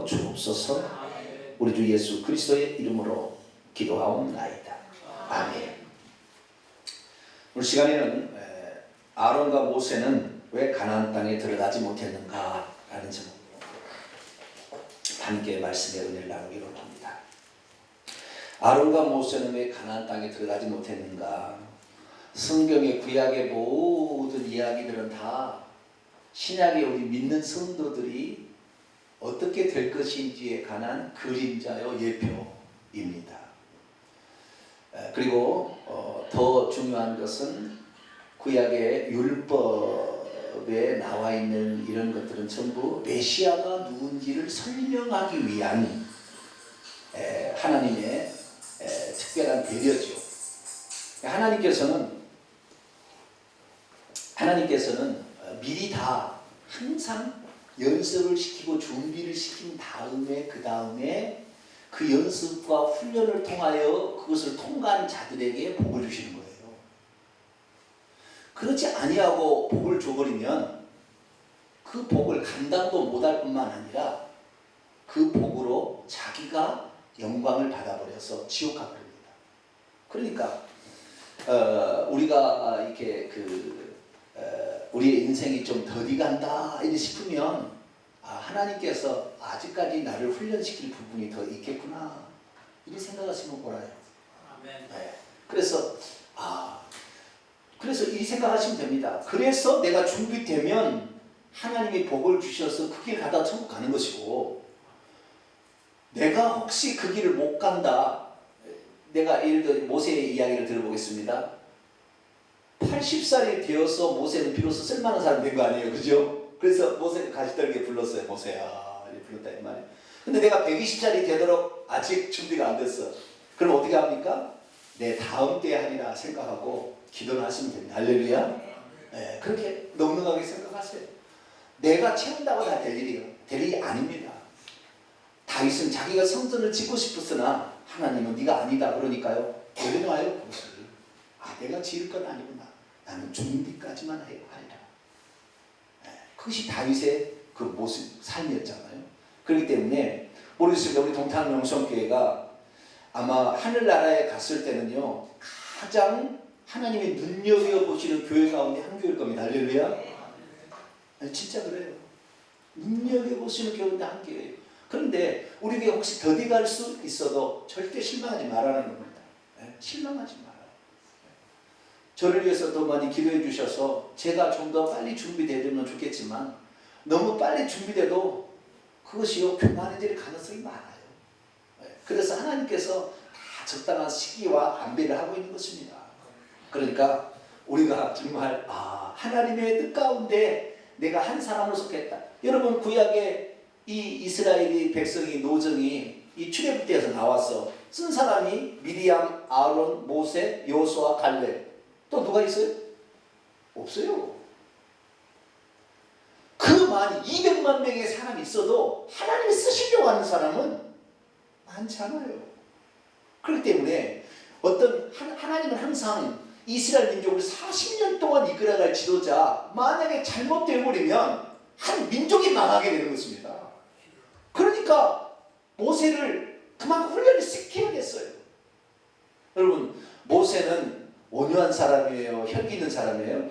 주옵소서. 우리 주 예수 그리스도의 이름으로 기도하옵나이다. 아멘. 오늘 시간에는 아론과 모세는 왜 가나안 땅에 들어가지 못했는가 라는 제목으로 함께 말씀의 은혜를 나누기로 합니다. 아론과 모세는 왜 가나안 땅에 들어가지 못했는가? 성경의 구약의 모든 이야기들은 다 신약의 우리 믿는 성도들이 어떻게 될 것인지에 관한 그림자요 예표입니다. 그리고 더 중요한 것은 구약의 율법에 나와 있는 이런 것들은 전부 메시아가 누군지를 설명하기 위한 하나님의 특별한 배려죠. 하나님께서는 미리 다 항상 연습을 시키고 준비를 시킨 다음에 그 연습과 훈련을 통하여 그것을 통과한 자들에게 복을 주시는 거예요. 그렇지 아니하고 복을 줘버리면 그 복을 감당도 못할 뿐만 아니라 그 복으로 자기가 영광을 받아버려서 지옥 가버립니다. 그러니까 우리가 이렇게 우리의 인생이 좀 더디 간다 이렇게 싶으면 하나님께서 아직까지 나를 훈련시킬 부분이 더 있겠구나 이렇게 생각하시면 옳아요. 네. 그래서 이 생각하시면 됩니다. 그래서 내가 준비되면 하나님이 복을 주셔서 그 길 가다 천국 가는 것이고, 내가 혹시 그 길을 못 간다, 내가 예를 들어 모세의 이야기를 들어보겠습니다. 80살이 되어서 모세는 비로소 쓸만한 사람이 된 거 아니에요, 그죠? 그래서 모세는 가시떨게 불렀어요. 모세야 이렇게 불렀다 이 말이에요. 근데 내가 120살이 되도록 아직 준비가 안 됐어. 그럼 어떻게 합니까? 내 다음 때에 하리라 생각하고 기도를 하시면 됩니다. 할렐루야. 네, 그렇게 넉넉하게 생각하세요. 내가 채운다고 다 될 일이 아닙니다. 다윗은 자기가 성전을 짓고 싶었으나 하나님은 네가 아니다 그러니까요, 내려놔요 그것을. 내가 지을 건 아니구나. 나는 준비까지만 하리라. 그것이 다윗의 그 모습, 삶이었잖아요. 그렇기 때문에 모르겠습니다. 우리 동탄 명성교회가 아마 하늘나라에 갔을 때는요, 가장 하나님이 눈여겨보시는 교회 가운데 한 교회일 겁니다. 할렐루야. 진짜 그래요. 눈여겨보시는 교회인데 한 교회예요. 그런데 우리 교회 혹시 더디 갈 수 있어도 절대 실망하지 말라는 겁니다. 실망하지 마라. 저를 위해서 더 많이 기도해 주셔서 제가 좀 더 빨리 준비되면 좋겠지만, 너무 빨리 준비돼도 그것이요 교만해질 가능성이 많아요. 그래서 하나님께서 다 적당한 시기와 안배를 하고 있는 것입니다. 그러니까 우리가 정말 하나님의 뜻 가운데 내가 한 사람을 속했다. 여러분, 구약의 이 이스라엘이 백성이 노정이 이 출애굽 때에서 나왔어. 쓴 사람이 미리암, 아론, 모세, 여호수아, 갈렙. 또 누가 있어요? 없어요. 그 많이 200만 명의 사람이 있어도 하나님이 쓰시려고 하는 사람은 많지 않아요. 그렇기 때문에 하나님은 항상 이스라엘 민족을 40년 동안 이끌어갈 지도자, 만약에 잘못되어 버리면 한 민족이 망하게 되는 것입니다. 그러니까 모세를 그만큼 훈련을 시켜야겠어요. 여러분, 모세는 온유한 사람이에요? 혈기 있는 사람이에요?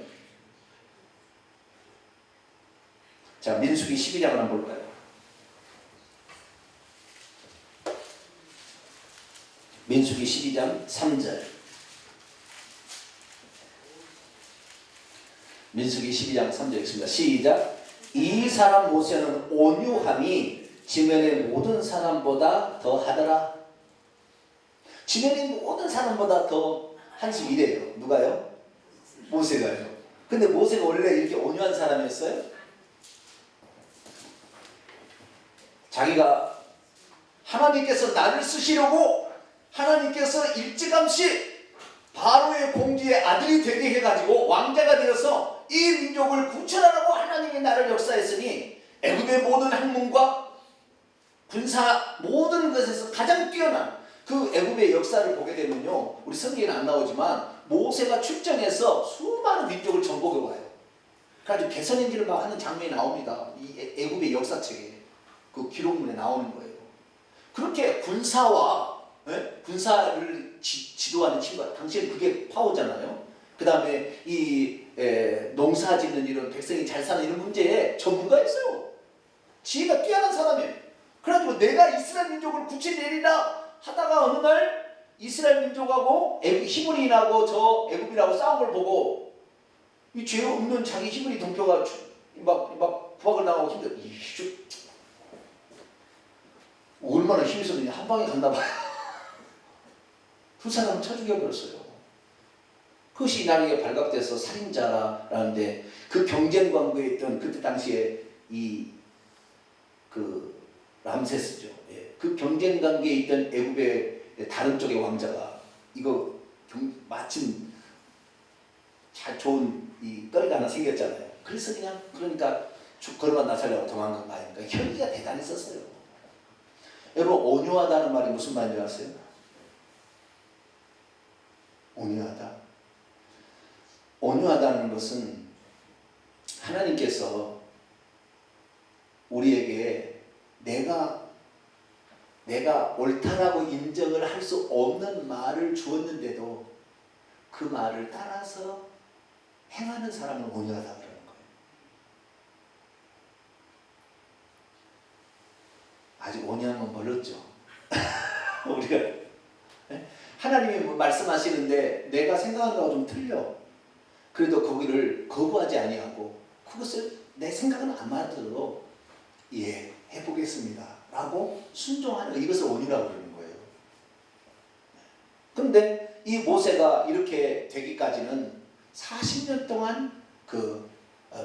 자, 민수기 12장을 한번 볼까요? 민수기 12장 3절. 민수기 12장 3절 읽습니다. 시작. 이 사람 모세는 온유함이 지면의 모든 사람보다 더 하더라. 지면의 모든 사람보다 더 한숨 이래요. 누가요? 모세가요. 근데 모세가 원래 이렇게 온유한 사람이었어요? 자기가 하나님께서 나를 쓰시려고 하나님께서 일찌감치 바로의 공주의 아들이 되게 해가지고 왕자가 되어서 이 민족을 구출하라고 하나님이 나를 역사했으니, 애굽의 모든 학문과 군사 모든 것에서 가장 뛰어난 그 애굽의 역사를 보게 되면요, 우리 성경에는 안 나오지만 모세가 출정해서 수많은 민족을 정복해 와요. 그래가지고 개선행진을 막 하는 장면이 나옵니다. 이 애굽의 역사책에. 그 기록문에 나오는 거예요. 그렇게 군사와 군사를 지도하는 친구가 당시에 그게 파워잖아요. 그 다음에 이 농사 짓는 이런 백성이 잘 사는 이런 문제에 전문가였어요. 지혜가 뛰어난 사람이에요. 그래가지고 내가 이스라엘 민족을 구치내리라 하다가 어느 날 이스라엘 민족하고 히브리인하고 저 애굽이라고 싸운 걸 보고 이 죄 없는 자기 히브리 동표가 막 부학을 나가고 힘들어. 얼마나 힘이 있었느냐. 한 방에 갔나 봐요. 두 사람을 쳐 죽여버렸어요. 그것이 나중에 발각돼서 살인자라는데 그 경쟁 관계에 있던 그때 당시에 그 람세스죠. 예. 그 경쟁 관계에 있던 애굽의 다른 쪽의 왕자가 이거 마침 잘 좋은 이 거리가 하나 생겼잖아요. 그래서 그러니까 걸어만 나서려고 도망간 거 아닙니까? 혈기가 대단했었어요. 여러분 온유하다는 말이 무슨 말인지 아세요? 온유하다. 온유하다는 것은 하나님께서 우리에게 내가 옳다라고 인정을 할 수 없는 말을 주었는데도 그 말을 따라서 행하는 사람은 온유하다 그러는 거예요. 아직 온유한 건 멀었죠. 우리가 하나님이 말씀하시는데 내가 생각한 거하고 좀 틀려. 그래도 거기를 거부하지 아니하고 그것을 내 생각은 안 맞더라도 예, 해보겠습니다 라고 순종하는 이것을 온유라고 그러는 거예요. 그런데 이 모세가 이렇게 되기까지는 40년 동안 그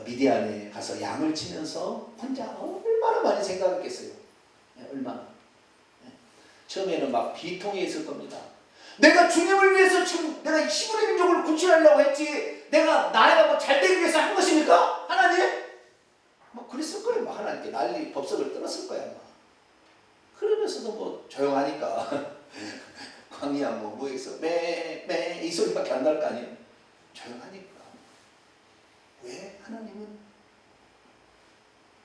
미디안에 가서 양을 치면서 혼자 얼마나 많이 생각했겠어요. 얼마나. 처음에는 막 비통해 있을 겁니다. 내가 주님을 위해서 지금 내가 히브리 민족을 구출하려고 했지 내가 나이가 뭐 잘되기 위해서 한 것입니까? 하나님? 뭐 그랬을 거예요. 뭐 하나님께 난리 법석을 떨었을 거야. 뭐. 그러면서도 뭐 조용하니까 광야 뭐에서 매 이 소리밖에 안 날 거 아니에요. 조용하니까. 왜 하나님은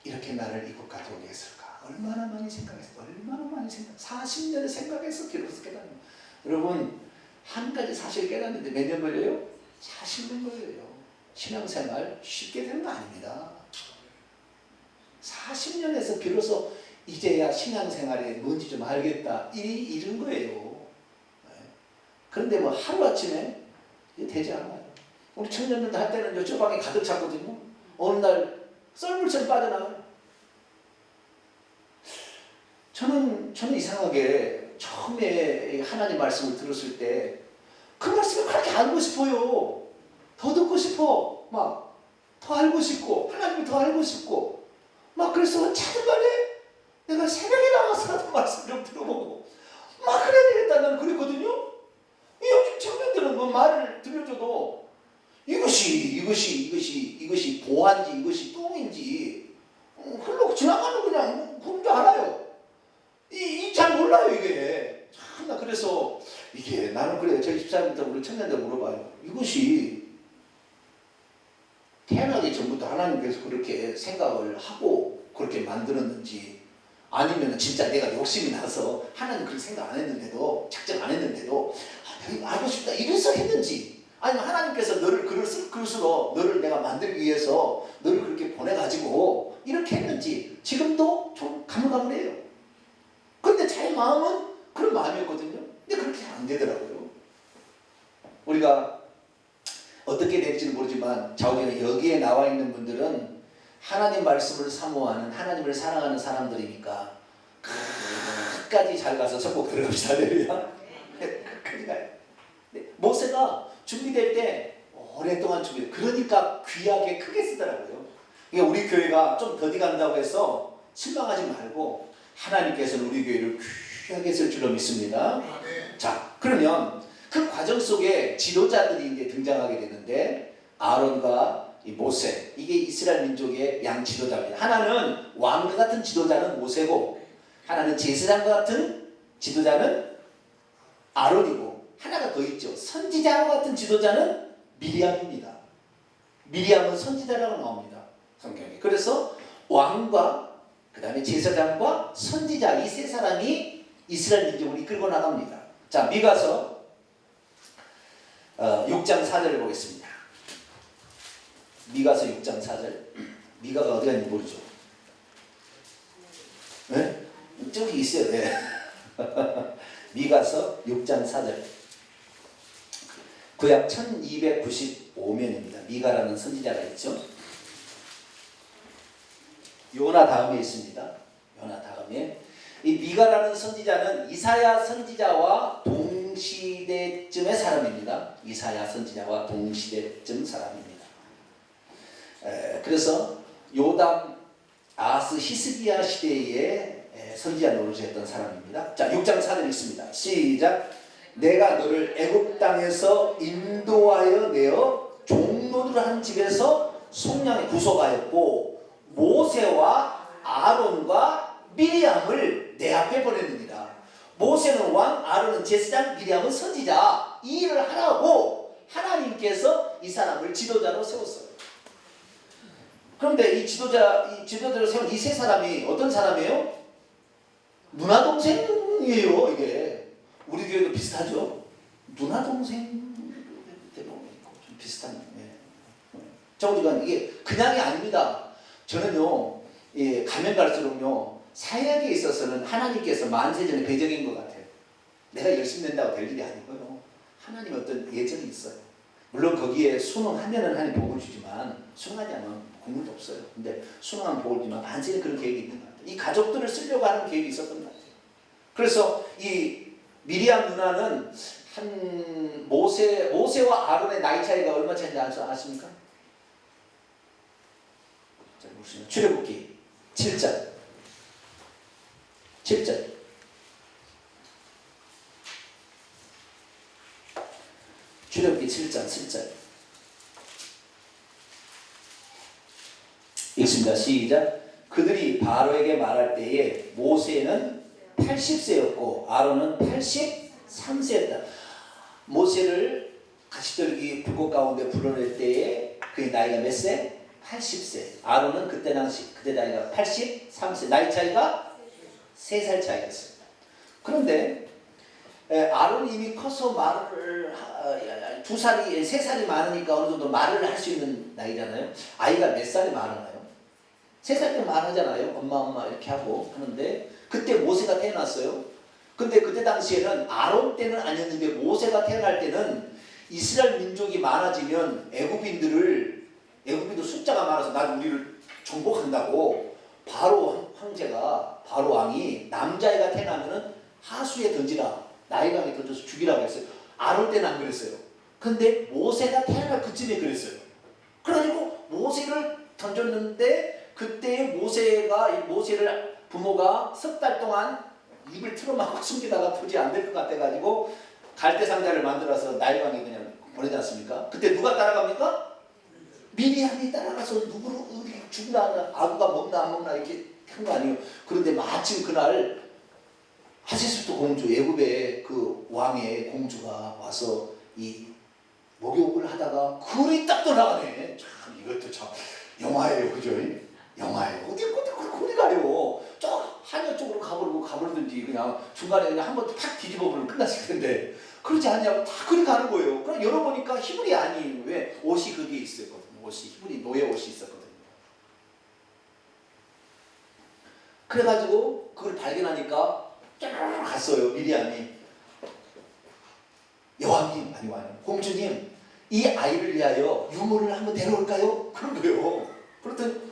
이렇게 나를 이곳 가져오게 했을까? 얼마나 많이 생각했어. 얼마나 많이 40년을 생각해서 비로소 깨닫는 거예요. 여러분 한 가지 사실 깨닫는데 몇 년 걸려요? 40년 걸려요. 신앙생활 쉽게 되는 거 아닙니다. 40년에서 비로소 이제야 신앙생활이 뭔지 좀 알겠다. 이런 거예요. 그런데 뭐 하루아침에 되지 않아요. 우리 청년들도 할 때는 저 방에 가득 찼거든요. 어느 날 썰물처럼 빠져나가요. 저는 이상하게 처음에 하나님 말씀을 들었을 때 그 말씀을 그렇게 알고 싶어요. 더 듣고 싶어. 막 더 알고 싶고 하나님을 더 알고 싶고 막 그래서 차든간에 내가 새벽에 나가서라도 말씀 좀 들어보고 막 그래야 되겠다 나는 그랬거든요. 요즘 청년들은 뭐 말을 들려줘도 이것이 보안지 이것이 똥인지 흘러 지나가는 그냥 그런 줄 알아요. 잘 몰라요 이게. 참나 그래서 이게 나는 그래 저희 집사님들 우리 청년들 물어봐요. 이것이 태어나기 전부터 하나님께서 그렇게 생각을 하고 그렇게 만들었는지 아니면 진짜 내가 욕심이 나서 하나님 그렇게 생각 안 했는데도 작정 안 했는데도 내가 알고 싶다 이래서 했는지 아니면 하나님께서 너를 그릇으로 너를 내가 만들기 위해서 너를 그렇게 보내가지고 이렇게 했는지 지금도 좀 가물가물해요. 근데 제 마음은 그런 마음이었거든요. 근데 그렇게 안 되더라고요. 우리가 어떻게 될지는 모르지만 좌우지간 여기에 나와 있는 분들은 하나님 말씀을 사모하는 하나님을 사랑하는 사람들이니까 끝까지 잘 가서 천국 들어갑시다. 할렐루야. 끝까지 가요. 모세가 준비될 때 오랫동안 그러니까 귀하게 크게 쓰더라고요. 그러니까 우리 교회가 좀 더디 간다고 해서 실망하지 말고 하나님께서는 우리 교회를 귀하게 쓸 줄로 믿습니다. 자, 그러면 그 과정 속에 지도자들이 이제 등장하게 되는데 아론과 이 모세 이게 이스라엘 민족의 양 지도자입니다. 하나는 왕과 같은 지도자는 모세고 하나는 제사장과 같은 지도자는 아론이고 하나가 더 있죠. 선지자와 같은 지도자는 미리암입니다. 미리암은 선지자라고 나옵니다. 성경에. 그래서 왕과 그 다음에 제사장과 선지자 이 세 사람이 이스라엘 민족을 이끌고 나갑니다. 자, 미가서 6장 4절을 보겠습니다. 미가서 6장 4절. 미가가 어디 갔는지 모르죠. 네? 저기 있어요. 네. 미가서 6장 4절. 구약 1295면입니다. 미가라는 선지자가 있죠. 요나 다음에 있습니다. 요나 다음에 이 미가라는 선지자는 이사야 선지자와 동시대쯤의 사람입니다. 이사야 선지자와 동시대쯤 사람입니다. 그래서 요담, 아스, 히스기야 시대에 선지자 노릇을 했던 사람입니다. 자, 6장 4절 읽습니다. 시작. 내가 너를 애굽 땅에서 인도하여 내어 종노릇을 한 집에서 속량에 구속하였고 모세와 아론과 미리암을 내 앞에 보냈느니라. 모세는 왕, 아론은 제사장, 미리암은 선지자. 이 일을 하라고 하나님께서 이 사람을 지도자로 세웠어요. 그런데 이 지도자로 세운 이 세 사람이 어떤 사람이에요? 누나 동생이에요. 이게 우리 교회도 비슷하죠. 누나 동생 좀 비슷한. 정직한 이게 그냥이 아닙니다. 저는요, 가면 갈수록요, 사역에 있어서는 하나님께서 만세전에 배정인 것 같아요. 내가 열심히 낸다고 될 일이 아니고요. 하나님 어떤 예정이 있어요. 물론 거기에 순응하면은 하나님 복을 주지만 순응하지 않으면 국물도 없어요. 근데 순응하면 복을 주지만 만세는 그런 계획이 있는 것 같아요. 이 가족들을 쓰려고 하는 계획이 있었던 것 같아요. 그래서 이 미리암 누나는 한 모세와 아론의 나이 차이가 얼마 차이인지 아십니까? 자, 보시면 출애굽기 7절. 출애굽기 7장 7절. 읽습니다. 시작. 그들이 바로에게 말할 때에 모세는 80세였고 아론은 83세였다. 모세를 가시떨기 불꽃 가운데 불어낼 때에 그의 나이가 몇 세? 80세. 아론은 그때 나이가 83세. 나이 차이가 3살 차이였습니다. 그런데 아론이 이미 커서 말을 3살이 많으니까 어느 정도 말을 할 수 있는 나이잖아요. 아이가 몇 살에 말하나요? 3살 때 말하잖아요. 엄마 이렇게 하고 하는데 그때 모세가 태어났어요. 근데 그때 당시에는 아론 때는 아니었는데 모세가 태어날 때는 이스라엘 민족이 많아지면 애굽인들 숫자가 많아서 나도 우리를 정복한다고 바로 왕이 남자애가 태어나면은 하수에 던지라, 나일강에 던져서 죽이라고 했어요. 아론 때는 안 그랬어요. 근데 모세가 태어날 그쯤에 그랬어요. 그래가지고 모세를 던졌는데 그때 모세를 부모가 석 달 동안 입을 틀어막고 숨기다가 도저히 안 될 것 같아가지고 갈대 상자를 만들어서 나일강에 그냥 보내지 않습니까? 그때 누가 따라갑니까? 미리암이 따라가서 누구를 어디 죽나 아구가 먹나 안 먹나 이렇게 한 거 아니에요. 그런데 마침 그날 하세스토 공주, 애굽의 그 왕의 공주가 와서 이 목욕을 하다가 글이 딱 돌아가네. 참 이것도 참 영화예요, 그죠? 영화예요. 어디 그리 가요. 저 하늘 쪽으로 가버리든지 그냥 중간에 그냥 한번 탁 뒤집어 보면 끝났을 텐데 그러지 않냐고 다 그리 가는 거예요. 그럼 열어보니까 히브리 아니에요. 왜? 옷이 그게 있었거든요. 히브리 노예 옷이 있었거든요. 그래가지고 그걸 발견하니까 쫙 갔어요. 미리암이. 여왕님, 아니 공주님, 이 아이를 위하여 유모를 한번 데려올까요? 그런 거예요. 그랬더니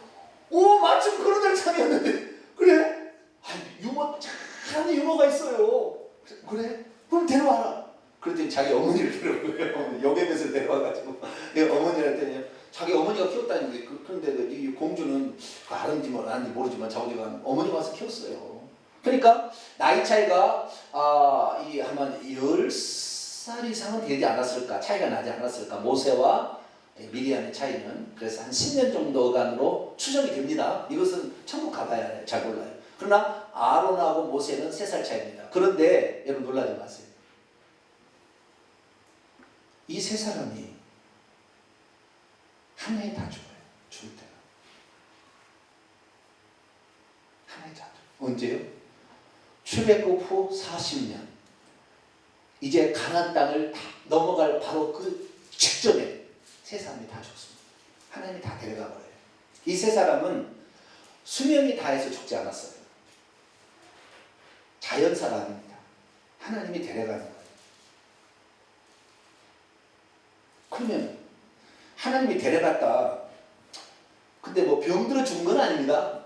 마침 그런 날 참이었는데 그래? 유모 참 유모가 있어요. 그래? 그럼 데려와라. 그랬더니 자기 어머니를 데려온 거예요. 여객에서 데려와가지고 어머니한테 자기 어머니가 키웠다는 게 그런데 이 공주는 아는지 아는지 모르지만 자기가 어머니가 와서 키웠어요. 그러니까 나이 차이가 아마 10살 이상은 되지 않았을까, 차이가 나지 않았을까. 모세와 미리암의 차이는 그래서 한 10년 정도간으로 추정이 됩니다. 이것은 천국 가봐야 해요. 잘 몰라요. 그러나 아론하고 모세는 3살 차이입니다. 그런데 여러분 놀라지 마세요. 이 세 사람이 한 해에 다 죽어요. 죽을 때가. 언제요? 출애굽 후 40년. 이제 가나안 땅을 다 넘어갈 바로 그 직전에 세 사람이 다 죽습니다. 하나님이 다 데려가 버려요. 이 세 사람은 수명이 다해서 죽지 않았어요. 자연사가 아닙니다. 하나님이 데려가는 거예요. 그러면 하나님이 데려갔다. 근데 뭐 병들어 죽은 건 아닙니다.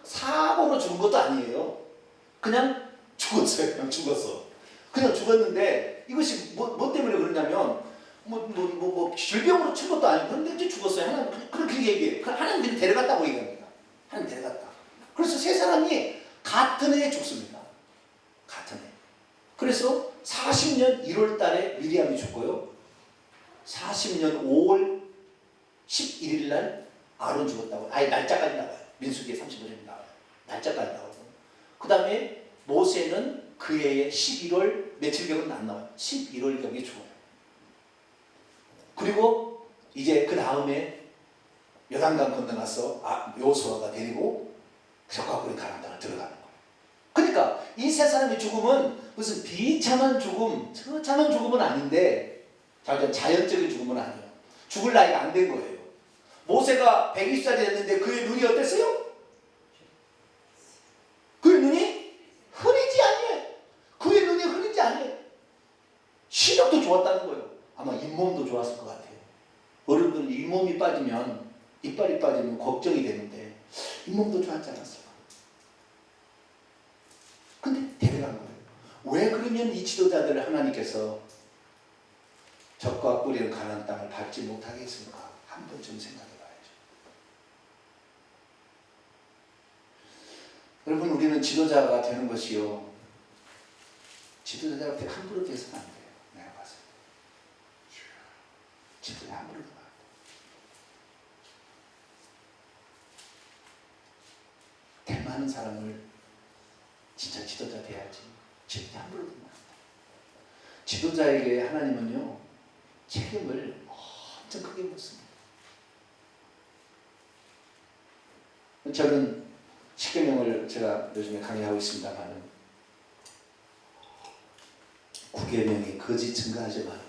사고로 죽은 것도 아니에요. 그냥 죽었어요. 그냥 죽었어. 그냥 죽었는데 이것이 뭐 때문에 그러냐면 질병으로 친 것도 아니고 그런데 이제 죽었어요. 하나님 그렇게 얘기해요. 하나님이 데려갔다고 얘기합니다. 하나님 데려갔다. 그래서 세 사람이 같은 해에 죽습니다. 같은 해. 그래서 40년 1월 달에 미리암이 죽고요. 40년 5월 11일 날 아론 죽었다고. 아예 날짜까지 나와요. 민수기에 35년이 나와요. 날짜까지 나오고. 그 다음에 모세는 그 해에 11월 며칠경은 안 나와요. 11월경에 죽어요. 그리고 이제 그 다음에 요단강 건너가서 여호수아가 데리고 적과꿀이 가나안 땅을 들어가는 거예요. 그러니까 이 세 사람의 죽음은 무슨 비참한 죽음, 처참한 죽음은 아닌데 자연적인 죽음은 아니에요. 죽을 나이가 안 된 거예요. 모세가 120살이 됐는데 그의 눈이 어땠어요? 그의 눈이 흐리지 않아요. 그의 눈이 흐리지 않아요. 시력도 좋았다는 거예요. 아마 잇몸도 좋았을 것 같아요. 어른들은 잇몸이 빠지면, 이빨이 빠지면 걱정이 되는데 잇몸도 좋았지 않았어요. 근데 데려간 거예요. 왜 그러면 이 지도자들을 하나님께서 적과 꿀이는 가나안 땅을 밟지 못하게 했을까? 한 번쯤 생각해 봐야죠. 여러분, 우리는 지도자가 되는 것이요, 지도자가 함부로 돼서는 안 돼요. 내가 봤을 때 지도자 함부로 되면 안 돼요. 될 만한 사람을 진짜 지도자 돼야지. 절대 함부로 되면 안 돼요. 지도자에게 하나님은요, 책임을 엄청 크게 묻습니다. 저는 십계명을 제가 요즘에 강의하고 있습니다만 9계명이 거짓 증거하지 말라.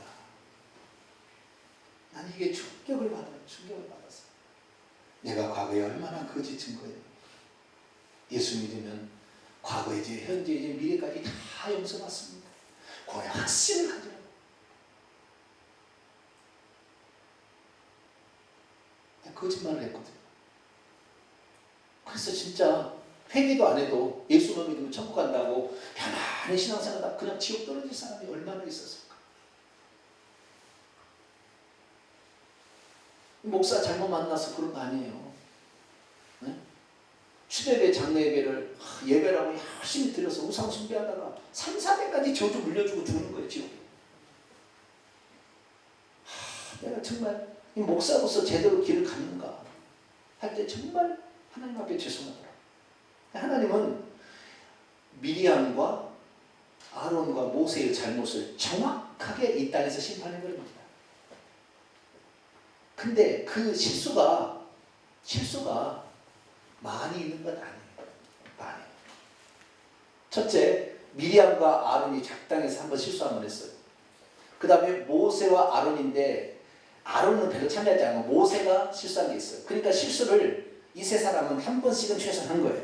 난 이게 충격을 받았어요. 내가 과거에 얼마나 거짓 증거해요. 예수 믿으면 과거의 죄, 현재의 죄, 미래까지 다 용서받습니다. 그거에 확신을 가져요. 거짓말을 했거든요. 그래서 진짜 회개도 안 해도 예수만 믿으면 천국 간다고 편안히 신앙생활하다 그냥 지옥 떨어질 사람이 얼마나 있었을까. 목사 잘못 만나서 그런 거 아니에요. 네? 추대배 장례예배를 예배라고 열심히 드려서 우상 숭배하다가 3, 4대까지 저주 물려주고 죽는 거예요. 지옥. 내가 정말 이 목사로서 제대로 길을 갔는가 할 때 정말 하나님 앞에 죄송하더라. 하나님은 미리암과 아론과 모세의 잘못을 정확하게 이 땅에서 심판해 버립니다. 근데 그 실수가 많이 있는 건 아니에요. 많이. 첫째, 미리암과 아론이 작당에서 한번 실수 한번 했어요. 그 다음에 모세와 아론인데 아론은 별로 참여하지 않고 모세가 실수한 게 있어요. 그러니까 실수를 이 세 사람은 한 번씩은 최소한 한 거예요.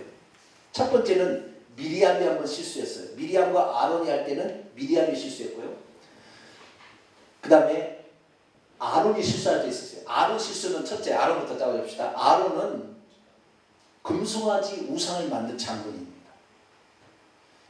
첫 번째는 미리암이 한 번 실수했어요. 미리암과 아론이 할 때는 미리암이 실수했고요. 그 다음에 아론이 실수할 때 있었어요. 아론 실수는 첫째, 아론부터 짜봅시다. 아론은 금송아지 우상을 만든 장군입니다.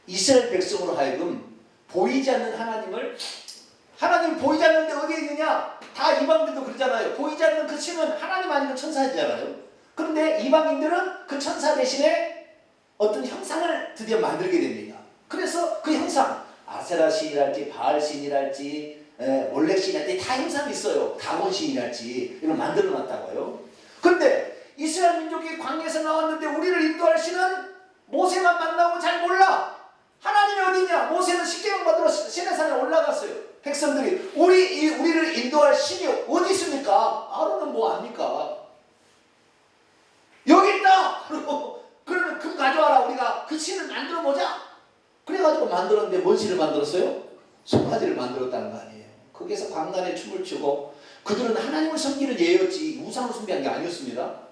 이스라엘 백성으로 하여금 보이지 않는 하나님 보이지 않는데 어디에 있느냐? 다 이방인들도 그러잖아요. 보이지 않는 그 신은 하나님 아니면 천사잖아요. 그런데 이방인들은 그 천사 대신에 어떤 형상을 드디어 만들게 됩니다. 그래서 그 형상, 아세라 신이랄지 바알 신이랄지 몰렉 신이랄지 다 형상이 있어요. 다곤 신이랄지 이런 만들어 놨다고요. 그런데 이스라엘 민족이 광야에서 나왔는데 우리를 인도할 신은 모세만 만나고 잘 몰라. 하나님이 어디냐? 모세는 십계명 받으러 시내산에 올라갔어요. 백성들이 우리를 인도할 신이 어디 있습니까? 아론은 뭐 압니까? 여기 있다. 그러면 금 가져와라. 우리가 신이라고 만들었는데 뭔 신을 만들었어요? 송아지를 만들었다는 거 아니에요. 거기에서 광란에 춤을 추고 그들은 하나님을 섬기는 예였지 우상을 숭배한 게 아니었습니다.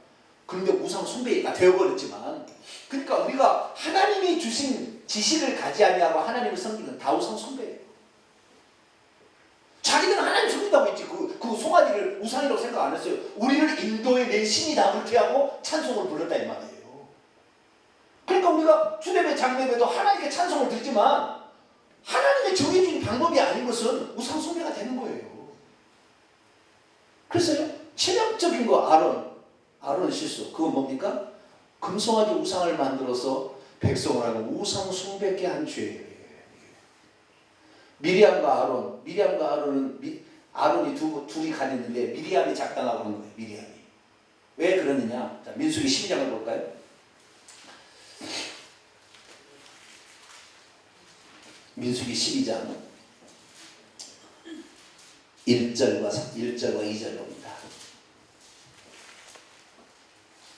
그런데 우상 숭배가 되어버렸지만, 그러니까 우리가 하나님이 주신 지시를 가지 아니하고 하나님을 섬기는 다 우상 숭배예요. 자기들은 하나님 섬긴다고 했지 그 송아지를 우상이라고 생각 안 했어요. 우리를 인도해낸 신이다 그렇게 하고 찬송을 불렀다 이 말이에요. 그러니까 우리가 주례배 장례배도 하나님께 찬송을 드리지만 하나님의 정해진 방법이 아닌 것은 우상 숭배가 되는 거예요. 그래서요 체력적인 거 아론 실수 그건 뭡니까? 금송아지 우상을 만들어서 백성을 하고 우상 숭배케 한 죄예요. 미리암과 아론은 아론이 둘이 가졌는데 미리암이 작당하고 한 거예요. 미리암이 왜 그러느냐? 자, 민수기 12장을 볼까요? 민수기 12장 1절과 2절 봅니다.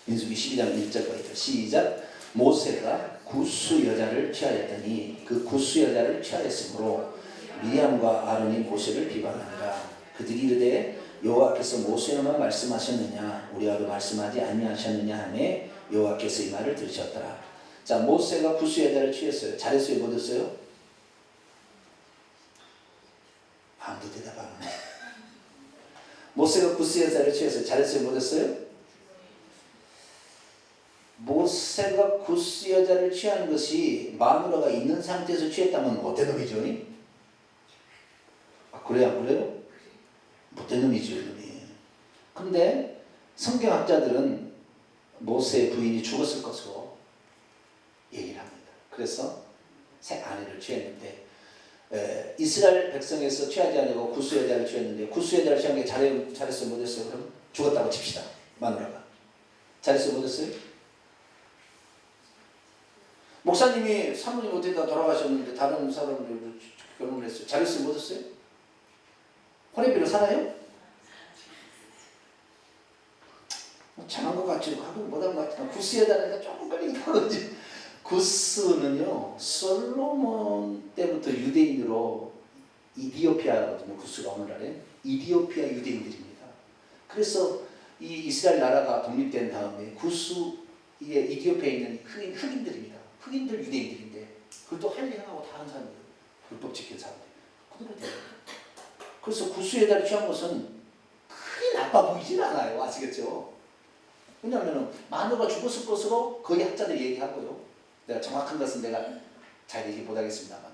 민수기 12장 1절과 2절 시작. 모세가 굿수 여자를 취하였더니 그 굿수 여자를 취하였으므로 미리암과 아론이 모세를 비방한다. 그들이 이르되 여호와께서 모세에만 말씀하셨느냐 우리와도 말씀하지 아니하셨느냐 하매 여호와께서 이 말을 들으셨더라. 자, 모세가 굿수 여자를 취했어요. 잘했어요? 못했어요? 아무도 대답 안 하네. 모세가 굿수 여자를 취했어요. 잘했어요? 못했어요? 모세가 굿수 여자를 취한 것이 마누라가 있는 상태에서 취했다면 못된 놈이죠. 아, 그래요? 안 그래요? 못된 놈이죠. 그런데 성경학자들은 모세의 부인이 죽었을 것으로 얘기를 합니다. 그래서 새 아내를 취했는데 이스라엘 백성에서 취하지 않고 굿수 여자를 취했는데 굿수 여자를 취한 게 잘했어요? 못했어요? 그럼 죽었다고 칩시다. 마누라가 잘했어요? 못했어요? 목사님이 사모님 어디다 돌아가셨는데 다른 사람으로 결혼을 했어요. 잘했어요? 못했어요? 호레비로 살아요? 잘한 것 같지도 하고 못한 것 같지도 굿수 여자니까 조금 걸리긴 하거든요. 굿수는요 솔로몬 때부터 유대인으로 이디오피아거든요. 굿수가 오늘날에 이디오피아 유대인들입니다. 그래서 이 이스라엘 나라가 독립된 다음에 굿수 이디오피아에 있는 흑인들입니다. 흑인들 유대인들인데 그것도 할 일 하고 다 한 사람들, 불법 지킨 사람들. 그래서 굿수 여자를 취한 것은 크게 나빠 보이진 않아요. 아시겠죠? 왜냐하면 마누라가 죽었을 것으로 거의 학자들이 얘기하고요. 내가 정확한 것은 내가 잘 얘기 못하겠습니다만,